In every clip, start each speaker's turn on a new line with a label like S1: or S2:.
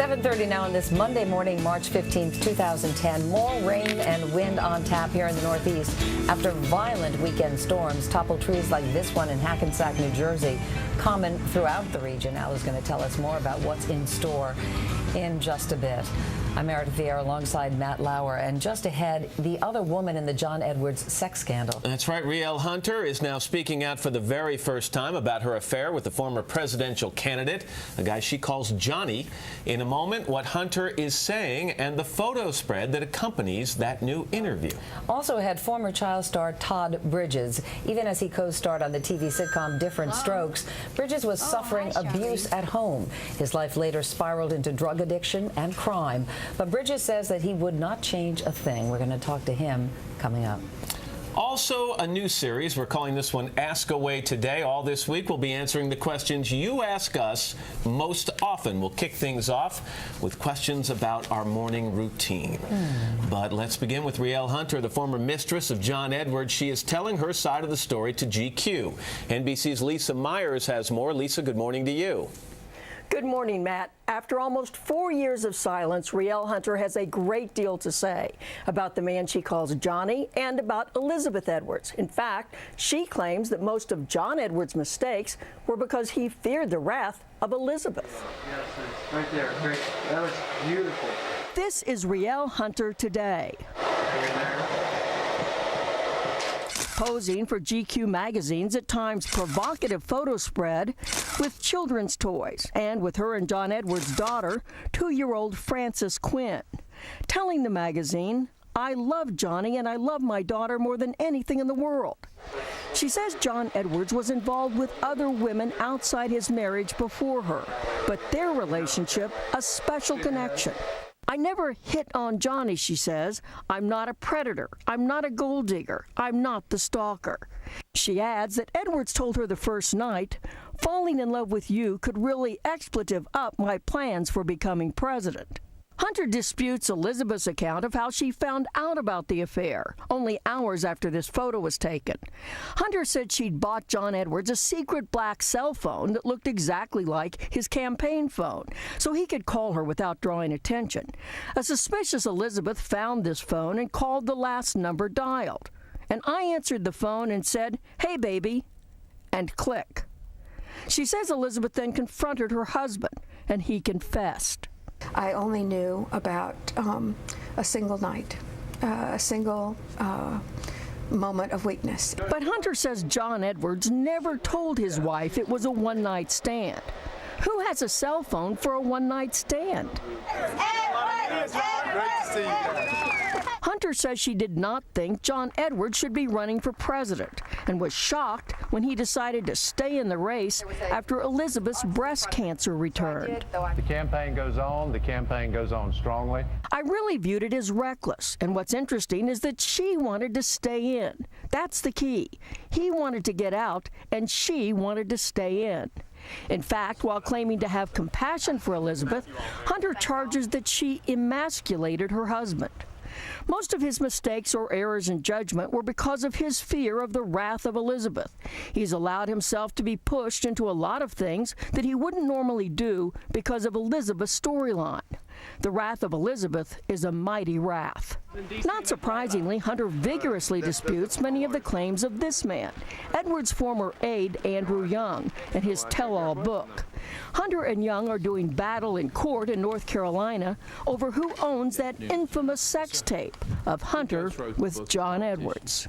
S1: 7:30 now on this Monday morning, March 15th, 2010. More rain and wind on tap here in the Northeast after violent weekend storms toppled trees like this one in Hackensack, New Jersey, common throughout the region. Al is going to tell us more about what's in store in just a bit. I'm Meredith Vieira alongside Matt Lauer, and just ahead, the other woman in the John Edwards sex scandal.
S2: That's right. Rielle Hunter is now speaking out for the very first time about her affair with the former presidential candidate, a guy she calls Johnny. In a moment, what Hunter is saying and the photo spread that accompanies that new interview.
S1: Also ahead, former child star Todd Bridges. Even as he co-starred on the TV sitcom Different Strokes, Bridges was suffering abuse at home. His life later spiraled into drug addiction and crime. But Bridges says that he would not change a thing. We're going to talk to him coming up.
S2: Also, a new series. We're calling this one Ask Away Today. All this week, we'll be answering the questions you ask us most often. We'll kick things off with questions about our morning routine. But let's begin with Rielle Hunter, the former mistress of John Edwards. She is telling her side of the story to GQ. NBC's Lisa Myers has more. Lisa, good morning to you.
S3: Good morning, Matt. After almost 4 years of silence, Rielle Hunter has a great deal to say about the man she calls Johnny and about Elizabeth Edwards. In fact, she claims that most of John Edwards' mistakes were because he feared the wrath of Elizabeth.
S4: Yes, right there. Great. That was beautiful.
S3: This is Rielle Hunter today. Posing for GQ magazine's at times provocative photo spread with children's toys and with her and John Edwards' daughter, 2-year-old Frances Quinn, telling the magazine, "I love Johnny and I love my daughter more than anything in the world." She says John Edwards was involved with other women outside his marriage before her, but their relationship a special connection. "I never hit on Johnny," she says. "I'm not a predator. I'm not a gold digger. I'm not the stalker." She adds that Edwards told her the first night, "Falling in love with you could really expletive up my plans for becoming president." Hunter disputes Elizabeth's account of how she found out about the affair, only hours after this photo was taken. Hunter said she'd bought John Edwards a secret black cell phone that looked exactly like his campaign phone, so he could call her without drawing attention. A suspicious Elizabeth found this phone and called the last number dialed. And I answered the phone and said, "Hey, baby," and click. She says Elizabeth then confronted her husband, and he confessed.
S5: I only knew about a single night, a single moment of weakness.
S3: But Hunter says John Edwards never told his wife it was a one-night stand. Who has a cell phone for a one-night stand? Hunter says she did not think John Edwards should be running for president and was shocked when he decided to stay in the race after Elizabeth's breast cancer returned.
S6: The campaign goes on. The campaign goes on strongly.
S3: "I really viewed it as reckless, and what's interesting is that she wanted to stay in. That's the key. He wanted to get out, and she wanted to stay in." In fact, while claiming to have compassion for Elizabeth, Hunter charges that she emasculated her husband. Most of his mistakes or errors in judgment were because of his fear of the wrath of Elizabeth. He's allowed himself to be pushed into a lot of things that he wouldn't normally do because of Elizabeth's storyline. The wrath of Elizabeth is a mighty wrath. Not surprisingly, Hunter vigorously disputes many of the claims of this man, Edwards' former aide Andrew Young, and his tell-all book. Hunter and Young are doing battle in court in North Carolina over who owns that infamous sex tape of Hunter with John Edwards.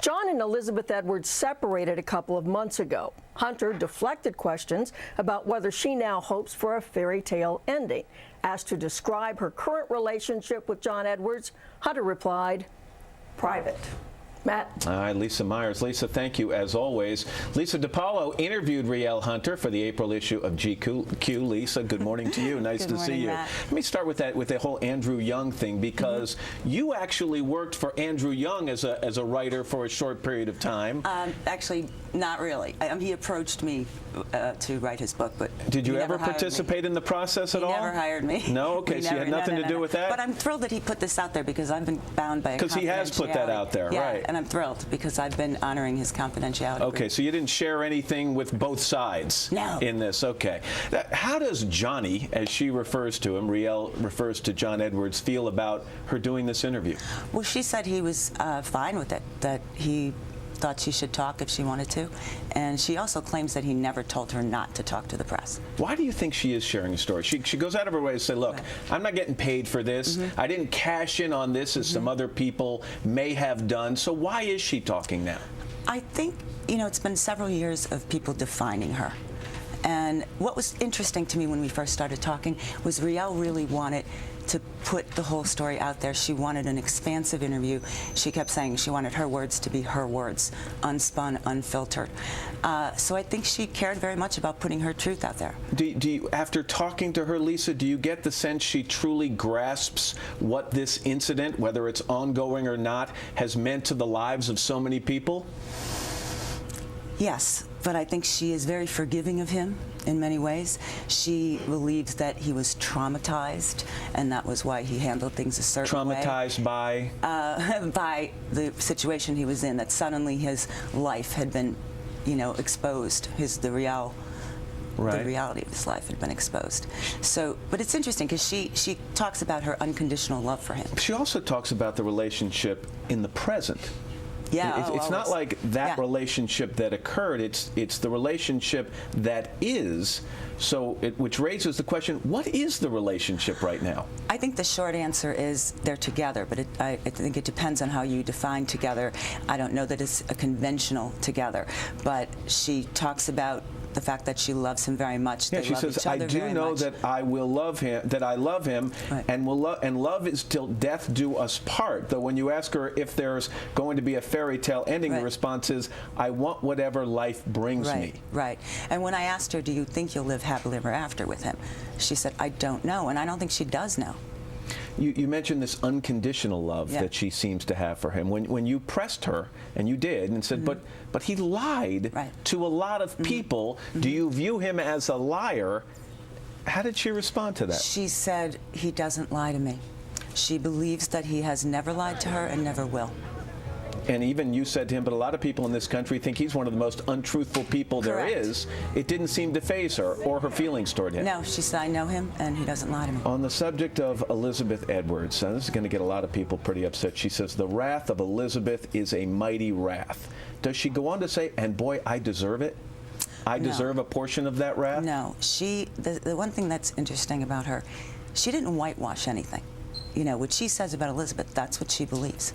S3: John and Elizabeth Edwards separated a couple of months ago. Hunter deflected questions about whether she now hopes for a fairy tale ending. Asked to describe her current relationship with John Edwards, Hunter replied, "Private." Matt.
S2: All right, Lisa Myers. Lisa, thank you as always. Lisa DiPaolo interviewed Rielle Hunter for the April issue of GQ. Lisa, good morning to you. Nice to see you.
S7: Matt.
S2: Let me start with the whole Andrew Young thing, because you actually worked for Andrew Young as a writer for a short period of time.
S7: Actually, Not really. He approached me to write his book, but
S2: did you
S7: he
S2: ever
S7: never hired
S2: participate
S7: me.
S2: in the process at
S7: He
S2: all?
S7: never hired me.
S2: No? Okay,
S7: He
S2: so you had
S7: never-
S2: nothing
S7: no,
S2: to
S7: no,
S2: do
S7: no.
S2: with that?
S7: But I'm thrilled that he put this out there because I've been bound by a
S2: Because he has put that out there,
S7: yeah,
S2: right.
S7: and I'm thrilled because I've been honoring his confidentiality.
S2: Okay, so you didn't share anything with both sides
S7: No.
S2: in this. Okay. How does Johnny, as she refers to him, Riel refers to John Edwards, feel about her doing this interview?
S7: Well, she said he was fine with it, that he thought she should talk if she wanted to, and she also claims that he never told her not to talk to the press.
S2: Why do you think she is sharing a story? She goes out of her way to say, look, I'm not getting paid for this. I didn't cash in on this as some other people may have done. So why is she talking now?
S7: I think, it's been several years of people defining her. And what was interesting to me when we first started talking was Riel really wanted to put the whole story out there. She wanted an expansive interview. She kept saying she wanted her words to be her words, unspun, unfiltered. So I think she cared very much about putting her truth out there.
S2: Do you, after talking to her, Lisa, do you get the sense she truly grasps what this incident, whether it's ongoing or not, has meant to the lives of so many people?
S7: Yes, but I think she is very forgiving of him in many ways. She believes that he was traumatized, and that was why he handled things a certain way.
S2: Traumatized by?
S7: By the situation he was in, that suddenly his life had been, exposed. The reality of his life had been exposed. So, but it's interesting because she talks about her unconditional love for him.
S2: She also talks about the relationship in the present.
S7: Yeah,
S2: it's not like that relationship that occurred. It's the relationship that is. So, which raises the question: what is the relationship right now?
S7: I think the short answer is they're together, but I think it depends on how you define together. I don't know that it's a conventional together, but she talks about the fact that she loves him very much.
S2: Yeah,
S7: they
S2: she
S7: love
S2: says,
S7: each other
S2: "I do
S7: very
S2: know
S7: much.
S2: that I will love him, that I love him,
S7: Right.
S2: and love is till death do us part." Though when you ask her if there's going to be a fairy tale ending, the
S7: Right.
S2: response is, "I want whatever life brings me."
S7: Right. And when I asked her, "Do you think you'll live happily ever after with him?" she said, "I don't know," and I don't think she does know.
S2: You mentioned this unconditional love that she seems to have for him. When you pressed her, and you did, and said, but he lied to a lot of people. Do you view him as a liar? How did she respond to that?
S7: She said, "He doesn't lie to me." She believes that he has never lied to her and never will.
S2: And even you said to him, but a lot of people in this country think he's one of the most untruthful people there is. It didn't seem to faze her or her feelings toward him.
S7: No, she said, "I know him and he doesn't lie to me."
S2: On the subject of Elizabeth Edwards, this is going to get a lot of people pretty upset. She says, the wrath of Elizabeth is a mighty wrath. Does she go on to say, and boy, I deserve it? I deserve a portion of that wrath?
S7: No. The one thing that's interesting about her, she didn't whitewash anything. What she says about Elizabeth, that's what she believes.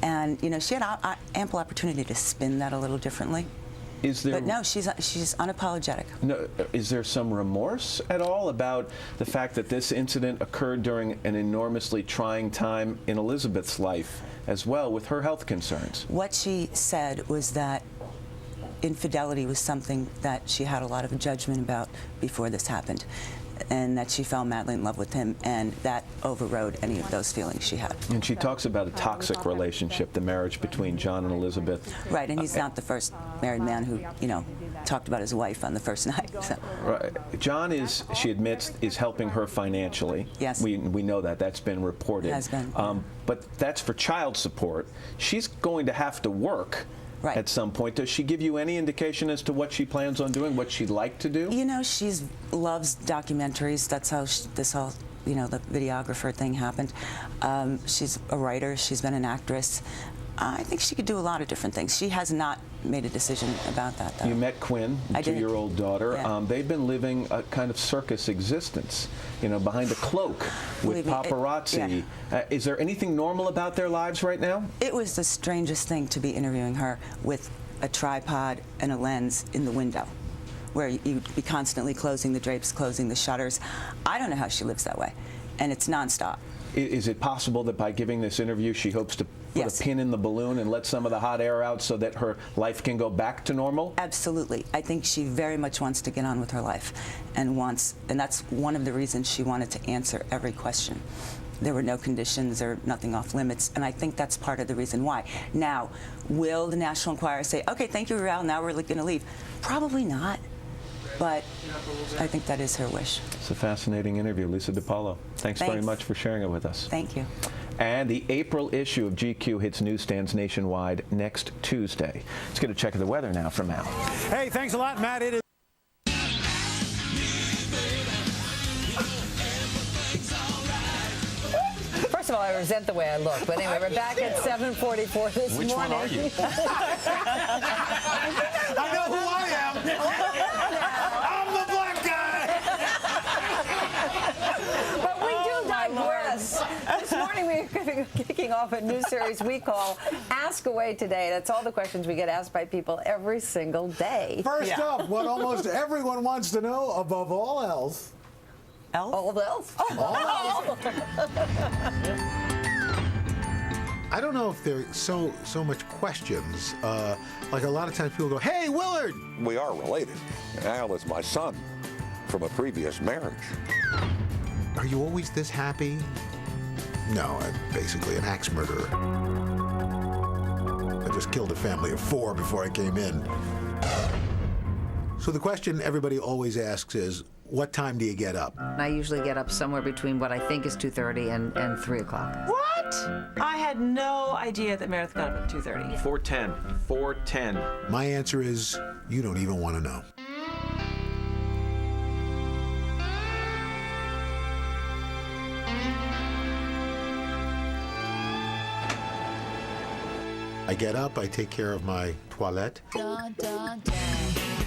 S7: And, she had ample opportunity to spin that a little differently. But no, she's unapologetic.
S2: No, is there some remorse at all about the fact that this incident occurred during an enormously trying time in Elizabeth's life as well, with her health concerns?
S7: What she said was that infidelity was something that she had a lot of judgment about before this happened, and that she fell madly in love with him, and that overrode any of those feelings she had.
S2: And she talks about a toxic relationship, the marriage between John and Elizabeth.
S7: Right, and he's not the first married man who, talked about his wife on the first night. So.
S2: Right. John is, she admits, is helping her financially.
S7: Yes.
S2: We know that. That's been reported.
S7: It has been.
S2: But that's for child support. She's going to have to work.
S7: Right.
S2: At some point. Does she give you any indication as to what she plans on doing, what she'd like to do?
S7: She loves documentaries. That's how this whole, the videographer thing happened. She's a writer. She's been an actress. I think she could do a lot of different things. She has not made a decision about that, though.
S2: You met Quinn, the 2-year-old daughter.
S7: Yeah.
S2: They've been living a kind of circus existence, behind a cloak with paparazzi. Is there anything normal about their lives right now?
S7: It was the strangest thing to be interviewing her with a tripod and a lens in the window, where you'd be constantly closing the drapes, closing the shutters. I don't know how she lives that way, and it's nonstop.
S2: Is it possible that by giving this interview, she hopes to put a pin in the balloon and let some of the hot air out so that her life can go back to normal?
S7: Absolutely. I think she very much wants to get on with her life, and that's one of the reasons she wanted to answer every question. there were no conditions or nothing off limits, and I think that's part of the reason why. Now, will the National Enquirer say, okay, thank you, Raul, now we're going to leave? Probably not, but I think that is her wish.
S2: It's a fascinating interview. Lisa DiPaolo, thanks very much for sharing it with us.
S7: Thank you.
S2: And the April issue of GQ hits newsstands nationwide next Tuesday. Let's get a check of the weather now from Al.
S8: Hey, thanks a lot, Matt. It is
S1: First of all, I resent the way I look. But anyway, we're back at 7:44 this morning.
S2: Which one are you?
S8: I know who I am. I'm the black guy.
S1: But we do digress. This morning we're kicking off a new series we call Ask Away Today. That's all the questions we get asked by people every single day.
S8: First up, what almost everyone wants to know above all else.
S1: All else?
S9: I don't know if there's so much questions. Like a lot of times people go, "Hey, Willard!"
S10: We are related. Al is my son from a previous marriage.
S9: Are you always this happy? No, I'm basically an axe murderer. I just killed a family of 4 before I came in. So the question everybody always asks is, what time do you get up?
S1: I usually get up somewhere between what I think is 2:30 and 3 o'clock.
S11: What? I had no idea that Meredith got up at 2:30.
S2: 4:10. 4:10.
S9: My answer is, you don't even want to know. I get up, I take care of my toilette,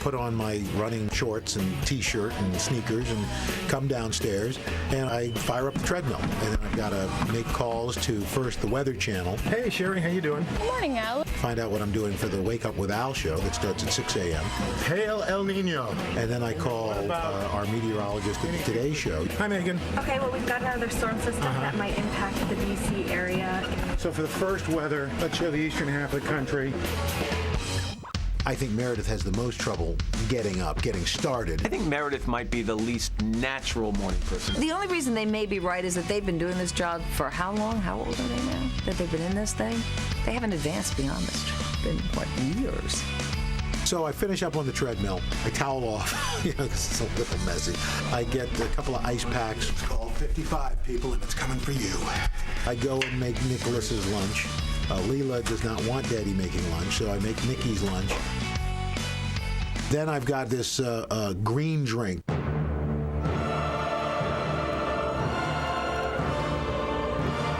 S9: put on my running shorts and t-shirt and sneakers and come downstairs and I fire up the treadmill. And then I've got to make calls to first the Weather Channel.
S8: Hey, Sherry, how you doing?
S11: Good morning, Al.
S9: Find out what I'm doing for the Wake Up with Al show that starts at 6 a.m.
S8: Hail El Nino.
S9: And then I call our meteorologist at the Today Show.
S8: Hi, Megan.
S12: Okay, well, we've got another storm system that might impact the D.C. area.
S8: So for the first weather, let's show the eastern half of the country.
S9: I think Meredith has the most trouble getting up, getting started.
S2: I think Meredith might be the least natural morning person.
S1: The only reason they may be right is that they've been doing this job for how long? How old are they now? That they've been in this thing? They haven't advanced beyond this. It's been, what, years?
S9: So I finish up on the treadmill. I towel off. It's a little messy. I get a couple of ice packs. It's called 55 people, and it's coming for you. I go and make Nicholas's lunch. Leela does not want Daddy making lunch, so I make Nikki's lunch. Then I've got this green drink.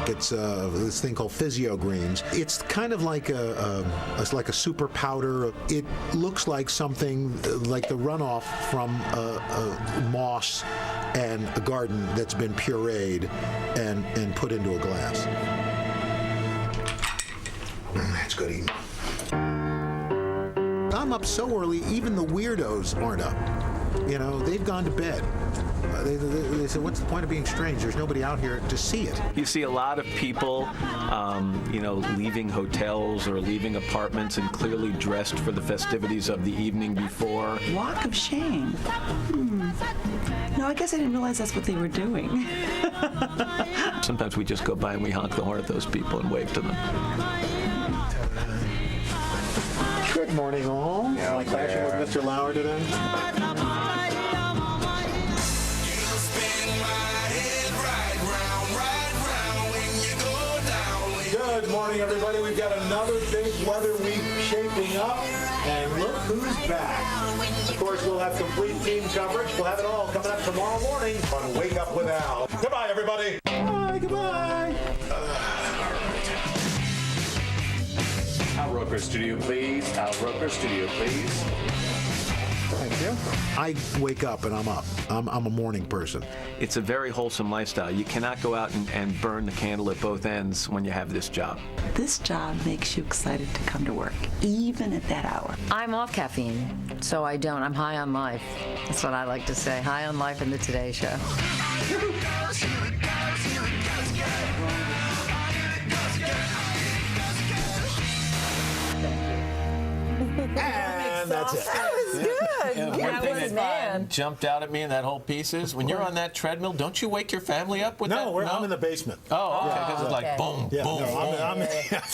S9: It's this thing called Physio Greens. It's kind of like it's like a super powder. It looks like something like the runoff from moss and a garden that's been pureed and put into a glass. That's good eating. I'm up so early, even the weirdos aren't up. You know, they've gone to bed. They said, what's the point of being strange? There's nobody out here to see it.
S2: You see a lot of people, leaving hotels or leaving apartments and clearly dressed for the festivities of the evening before.
S11: Walk of shame. No, I guess I didn't realize that's what they were doing.
S2: Sometimes we just go by and we honk the horn at those people and wave to them.
S9: Good morning, all. Am I clashing with Mr. Lauer today? Good morning, everybody. We've got another big weather week shaping up, and look who's back. Of course, we'll have complete team coverage. We'll have it all coming up tomorrow morning on Wake Up with Al. Goodbye, everybody. Bye, goodbye.
S13: Al Roker Studio, please. Al Roker Studio, please.
S8: Thank you.
S9: I wake up and I'm up. I'm a morning person.
S2: It's a very wholesome lifestyle. You cannot go out and burn the candle at both ends when you have this job.
S11: This job makes you excited to come to work, even at that hour.
S1: I'm off caffeine, so I don't. I'm high on life. That's what I like to say. High on life in the Today Show.
S9: And that's it.
S1: That was good.
S2: One
S1: Yeah,
S2: thing
S1: was
S2: that
S1: man.
S2: jumped out at me in that whole piece is when you're on that treadmill, don't you wake your family up with that?
S9: No, I'm in the basement.
S2: Oh, okay, because it's like
S1: okay.
S2: boom,
S9: Yeah,
S2: boom,
S9: no,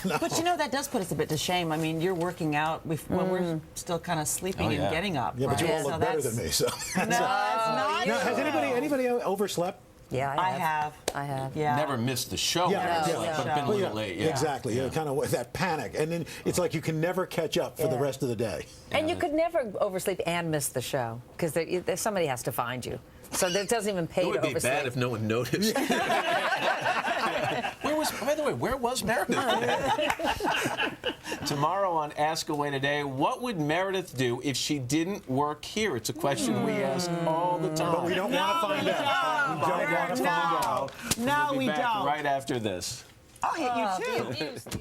S2: boom.
S9: no.
S14: But you know, that does put us a bit to shame. I mean, you're working out when we're still kind of sleeping
S2: Oh, yeah.
S14: and getting up.
S9: Yeah, but you
S14: right?
S9: all look
S14: So
S9: better
S14: that's-
S9: than me, so.
S14: No, it's not.
S9: Now, has anybody overslept?
S1: Yeah,
S14: I have.
S1: I have.
S14: Yeah.
S2: Never missed the show,
S9: Yeah,
S2: actually,
S9: yeah.
S2: but been a
S9: Well,
S2: little late. Yeah.
S9: Exactly. Yeah. Kind of that panic, and then it's like you can never catch up for the
S1: Yeah.
S9: rest of the day.
S1: And you could never oversleep and miss the show because somebody has to find you. So it doesn't even pay
S2: It would
S1: to
S2: be
S1: oversleep.
S2: bad if no one noticed. By the way, where was Meredith? Tomorrow on Ask Away Today, what would Meredith do if she didn't work here? It's a question we ask all the time.
S9: But we don't want to find out. We don't want to find out.
S14: No,
S2: We'll be
S14: we
S2: back
S14: don't.
S2: right after this.
S14: I'll hit you too.
S1: Be abused.